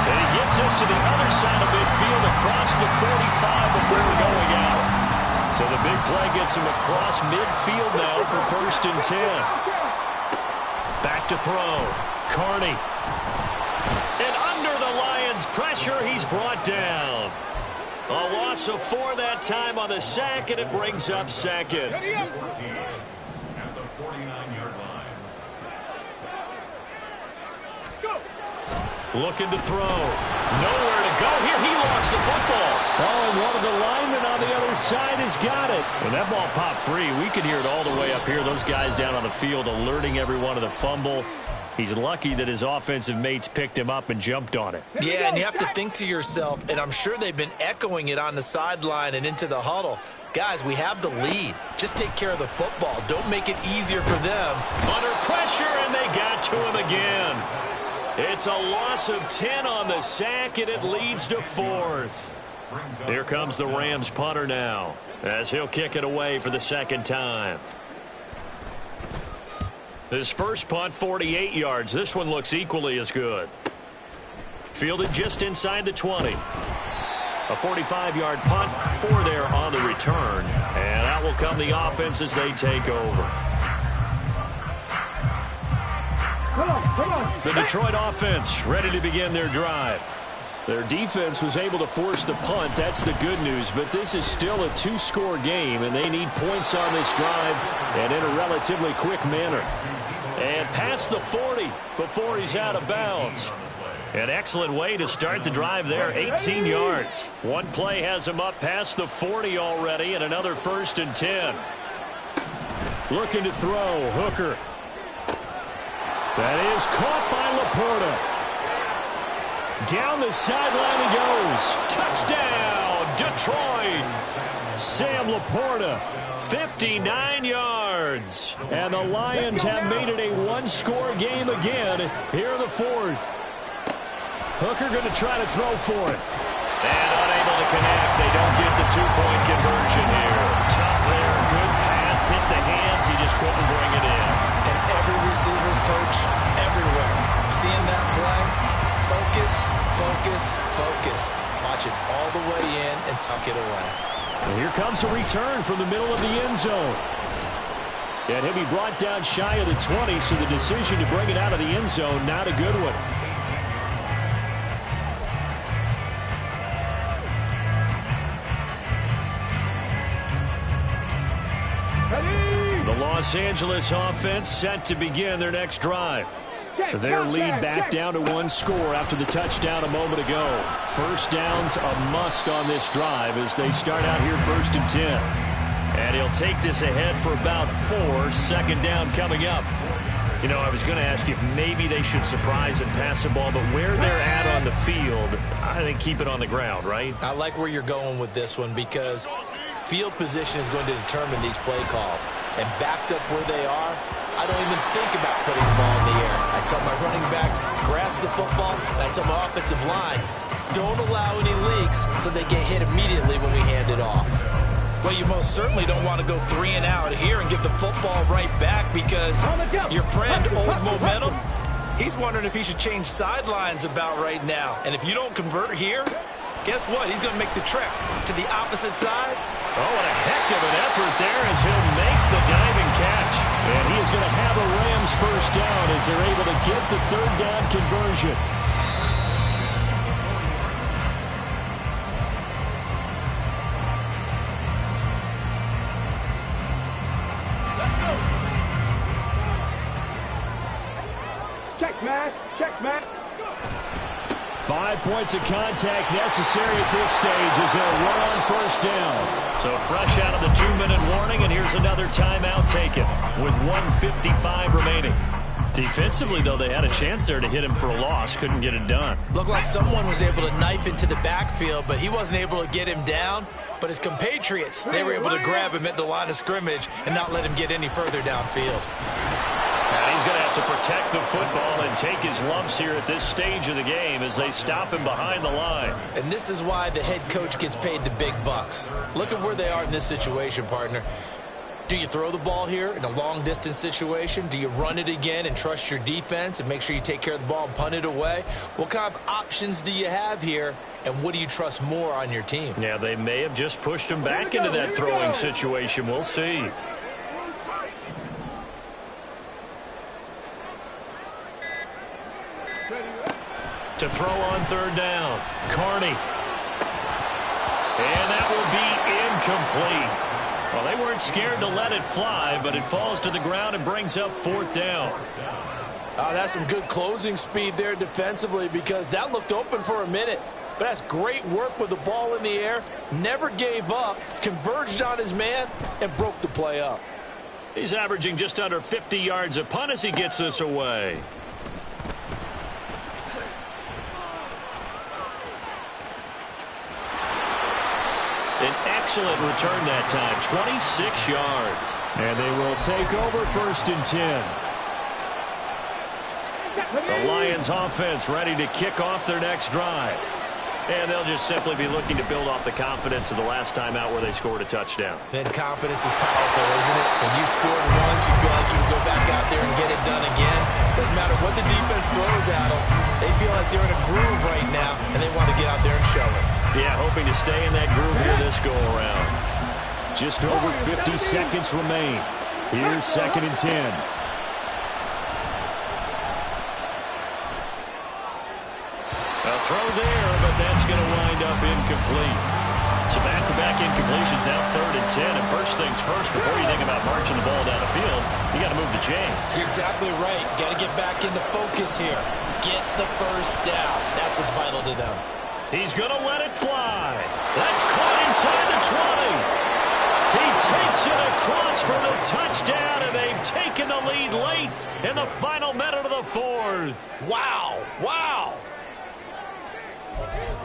And he gets us to the other side of midfield across the 45 before going out. So the big play gets him across midfield now for 1st and 10. Back to throw. Carney. And under the Lions' pressure, he's brought down. A loss of 4 that time on the sack, and it brings up second. 14 at the 49-yard line. Go. Looking to throw. Nowhere to go here. He lost the football. Oh, and one of the linemen on the other side has got it. And that ball popped free. We could hear it all the way up here. Those guys down on the field alerting everyone of the fumble. He's lucky that his offensive mates picked him up and jumped on it. Yeah, and you have to think to yourself, and I'm sure they've been echoing it on the sideline and into the huddle. Guys, we have the lead. Just take care of the football. Don't make it easier for them. Under pressure, and they got to him again. It's a loss of 10 on the sack, and it leads to 4th. Here comes the Rams punter now, as he'll kick it away for the second time. His first punt, 48 yards. This one looks equally as good. Fielded just inside the 20. A 45-yard punt, 4 there on the return. And that will come the offense as they take over. Come on. The Detroit offense ready to begin their drive. Their defense was able to force the punt. That's the good news. But this is still a two-score game, and they need points on this drive and in a relatively quick manner. And past the 40 before he's out of bounds. An excellent way to start the drive there, 18 yards. One play has him up past the 40 already, and another 1st and 10. Looking to throw, Hooker. That is caught by Laporta. Down the sideline he goes. Touchdown, Detroit. Sam Laporta, 59 yards. And the Lions have made it a one-score game again here in the 4th. Hooker going to try to throw for it. And unable to connect. They don't get the two-point conversion here. Tough there. Good pass. Hit the hands. He just couldn't bring it in. And every receiver's coach everywhere. Seeing that play, focus, focus, focus. Watch it all the way in and tuck it away. And here comes a return from the middle of the end zone. And he'll be brought down shy of the 20, so the decision to bring it out of the end zone, not a good one. The Los Angeles offense set to begin their next drive. Their lead back down to one score after the touchdown a moment ago. First down's a must on this drive as they start out here 1st and 10. And he'll take this ahead for about 4. 2nd down coming up. You know, I was going to ask you if maybe they should surprise and pass the ball, but where they're at on the field, I think keep it on the ground, right? I like where you're going with this one because field position is going to determine these play calls. And backed up where they are, I don't even think about putting the ball in the air. I tell my running backs, grasp the football, and I tell my offensive line, don't allow any leaks so they get hit immediately when we hand it off. Well, you most certainly don't want to go 3 and out here and give the football right back because your friend, Old Momentum, he's wondering if he should change sidelines about right now. And if you don't convert here, guess what? He's going to make the trek to the opposite side. Oh, what a heck of an effort there as he'll make the diving catch. And he is going to have a Rams first down as they're able to get the 3rd down conversion. Check smash, check smash. 5 points of contact necessary at this stage as they'll run on 1st down. So fresh out of the 2-minute warning, and here's another timeout taken with 1:55 remaining. Defensively, though, they had a chance there to hit him for a loss. Couldn't get it done. Looked like someone was able to knife into the backfield, but he wasn't able to get him down. But his compatriots, they were able to grab him at the line of scrimmage and not let him get any further downfield. And he's going to have to protect the football and take his lumps here at this stage of the game as they stop him behind the line. And this is why the head coach gets paid the big bucks. Look at where they are in this situation, partner. Do you throw the ball here in a long-distance situation? Do you run it again and trust your defense and make sure you take care of the ball and punt it away? What kind of options do you have here, and what do you trust more on your team? Yeah, they may have just pushed him back into that throwing situation. We'll see. To throw on 3rd down, Carney. And that will be incomplete. Well, they weren't scared to let it fly, but it falls to the ground and brings up 4th down. That's some good closing speed there defensively because that looked open for a minute. But that's great work with the ball in the air. Never gave up, converged on his man, and broke the play up. He's averaging just under 50 yards a punt as he gets this away. An excellent return that time, 26 yards. And they will take over 1st and 10. The Lions offense ready to kick off their next drive. And they'll just simply be looking to build off the confidence of the last time out where they scored a touchdown. Then confidence is powerful, isn't it? When you scored once, you feel like you can go back out there and get it done again. Doesn't matter what the defense throws at them. They feel like they're in a groove right now, and they want to get out there and show it. Yeah, hoping to stay in that groove here this go-around. Just over 50 seconds remain. Here's 2nd and 10. A throw there, but wind up incomplete. So back-to-back incompletions, now 3rd and 10. And first things first, before you think about marching the ball down the field, you got to move the chains. You're exactly right. Got to get back into focus here. Get the first down. That's what's vital to them. He's going to let it fly. That's caught inside the 20. He takes it across for the touchdown, and they've taken the lead late in the final minute of the 4th. Wow. Wow.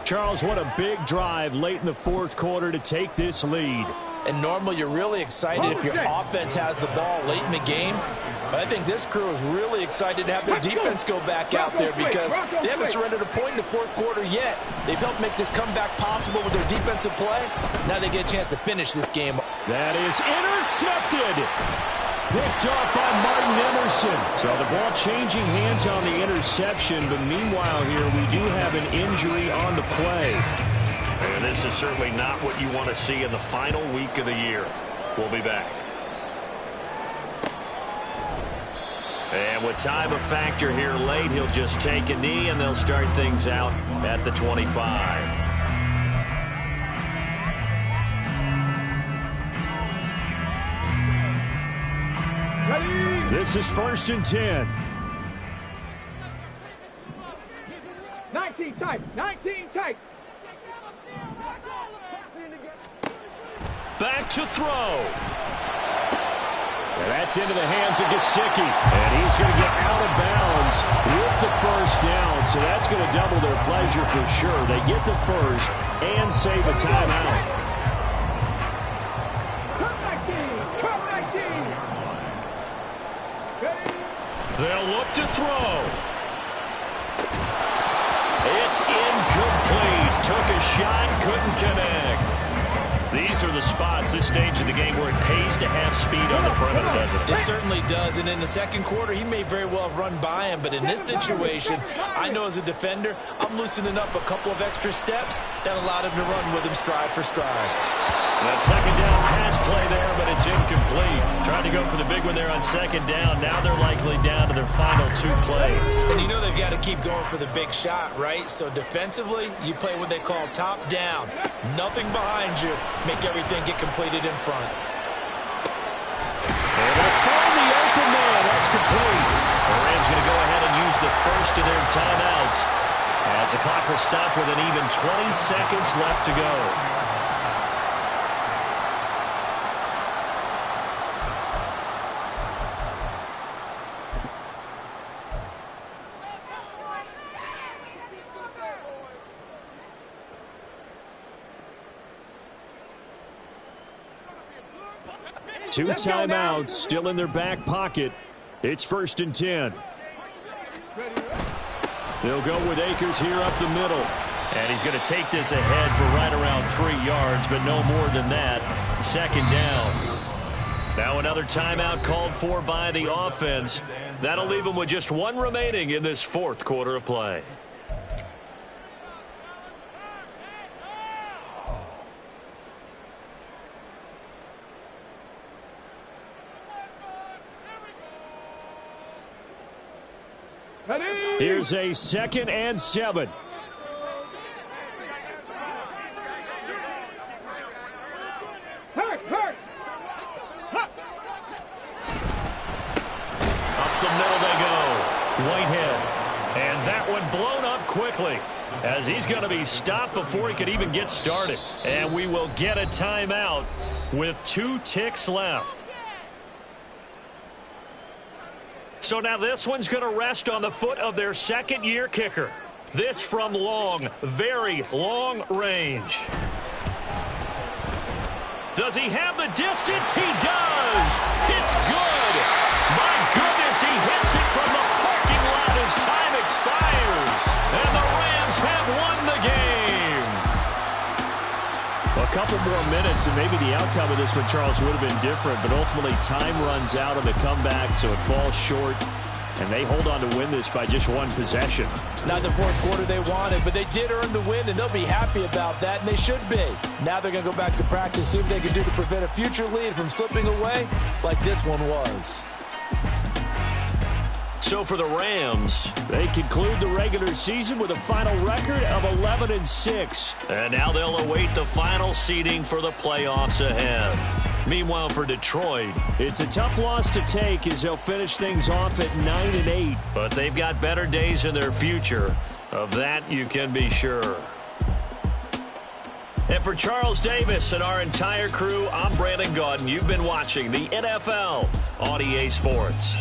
Charles, what a big drive late in the 4th quarter to take this lead. And normally you're really excited if your offense has the ball late in the game. But I think this crew is really excited to have their defense go back out there because they haven't surrendered a point in the 4th quarter yet. They've helped make this comeback possible with their defensive play. Now they get a chance to finish this game. That is intercepted. Picked off by Martin Emerson. So the ball changing hands on the interception, but meanwhile here we do have an injury on the play. And this is certainly not what you want to see in the final week of the year. We'll be back. And with time a factor here late, he'll just take a knee and they'll start things out at the 25. This is 1st and 10. 19 tight. 19 tight. Back to throw. And that's into the hands of Gesicki. And he's going to get out of bounds with the first down. So that's going to double their pleasure for sure. They get the first and save a timeout. They'll look to throw. It's incomplete. Took a shot, couldn't connect. These are the spots, this stage of the game, where it pays to have speed on the perimeter, doesn't it? It certainly does, and in the 2nd quarter, he may very well have run by him, but in this situation, I know as a defender, I'm loosening up a couple of extra steps that allowed him to run with him stride for stride. The 2nd down pass play there, but it's incomplete. Trying to go for the big one there on 2nd down. Now they're likely down to their final 2 plays. And you know they've got to keep going for the big shot, right? So defensively, you play what they call top down. Nothing behind you. Make everything get completed in front. And they'll find the open man. That's complete. The Rams going to go ahead and use the first of their timeouts as the clock will stop with an even 20 seconds left to go. Two timeouts still in their back pocket. It's 1st and 10. They'll go with Akers here up the middle. And he's going to take this ahead for right around 3 yards, but no more than that. 2nd down. Now another timeout called for by the offense. That'll leave them with just 1 remaining in this 4th quarter of play. Here's a 2nd and 7. Up the middle they go. Whitehead. And that one blown up quickly as he's going to be stopped before he could even get started. And we will get a timeout with 2 ticks left. So now this one's going to rest on the foot of their 2nd-year kicker. This from long, very long range. Does he have the distance? He does. It's good. My goodness, he hits it from the parking lot as time expires. And the Rams have won the game. A couple more minutes, and maybe the outcome of this one, Charles, would have been different. But ultimately, time runs out on the comeback, so it falls short. And they hold on to win this by just 1 possession. Not the 4th quarter they wanted, but they did earn the win, and they'll be happy about that, and they should be. Now they're going to go back to practice, see what they can do to prevent a future lead from slipping away like this one was. So for the Rams, they conclude the regular season with a final record of 11-6. And now they'll await the final seeding for the playoffs ahead. Meanwhile, for Detroit, it's a tough loss to take as they'll finish things off at 9-8. But they've got better days in their future. Of that, you can be sure. And for Charles Davis and our entire crew, I'm Brandon Gaudin. You've been watching the NFL on EA Sports.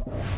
Lions.